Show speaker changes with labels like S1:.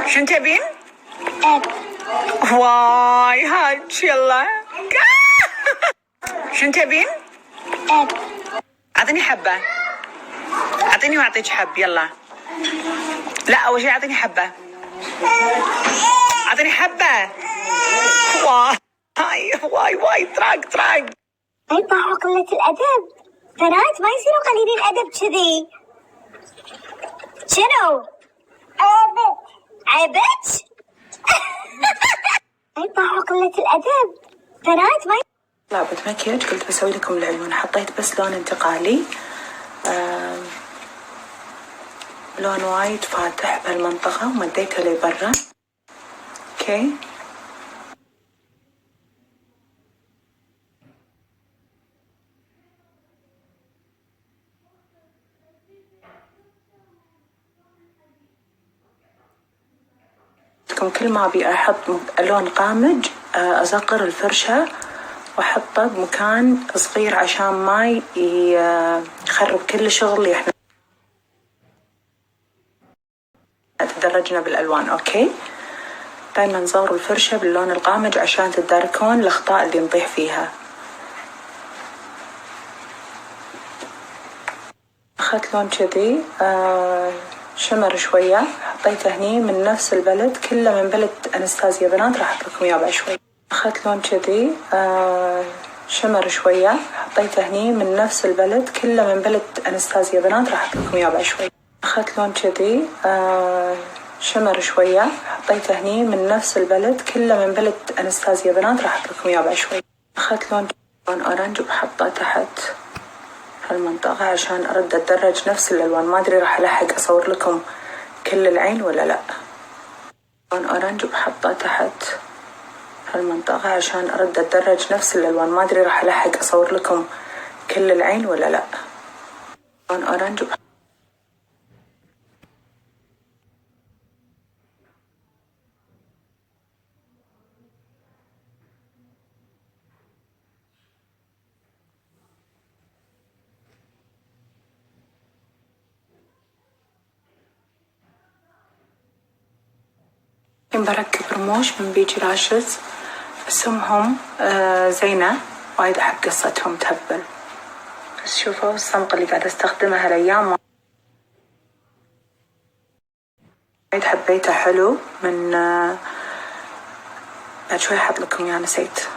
S1: شنو تبين؟
S2: أب.
S1: واي هاج يلا. شنو تبين؟
S2: أب.
S1: اعطيني حبة. اعطيني واعطيك حب يلا. لا اول شيء اعطيني حبة. اعطيني حبة. واي طراق.
S2: أي طاحوا قلة الأدب. بنات ما يصيروا قليلين أدب كذي. شنو؟ عبت؟ أي طاحوا قلة الأدب. بنات ما
S1: لا بتمكيج قلت بسوي لكم العيون. حطيت بس لون انتقالي، لون وايد فاتح بهالمنطقة ومديته لبرا. اوكي كل ما ابي احط لون قامج اصغر الفرشة واحطه بمكان صغير عشان ما يخرب كل الشغل اللي احنا تدرجنا بالالوان. اوكي دايما صغروا الفرشة باللون القامج عشان تداركون الاخطاء اللي نطيح فيها. اخذت لون كذي شمر شوية، حطيته هني من نفس البلد، كله من بلد أنستازيا بنات، راح أحط لكم إياه بعد شوي. أخذت لون كذي شمر شوية، حطيته هني من نفس البلد، كله من بلد أنستازيا بنات، راح أحط لكم إياه بعد شوي. أخذت لون كذي شمر شوية، حطيته هني من نفس البلد، كله من بلد أنستازيا بنات، راح أحط لكم إياه بعد شوي. أخذت لون أورنج وبحطه تحت هالمنطقة عشان أرد أتدرج نفس الألوان. ما أدري راح ألحق أصور لكم كل العين ولا لأ. لون أورنج وبحطه تحت هالمنطقة عشان أرد أتدرج نفس الألوان. ما أدري راح ألحق أصور لكم كل العين ولا لأ. لون أورنج بركب رموش من بيجي راشز، اسمهم زينة، وايد أحب قصتهم تهبل. بس شوفوا الصمغ اللي قاعدة استخدمها هالأيام وايد حبيته، حلو. من بعد شوي أحط لكم إياه، نسيت.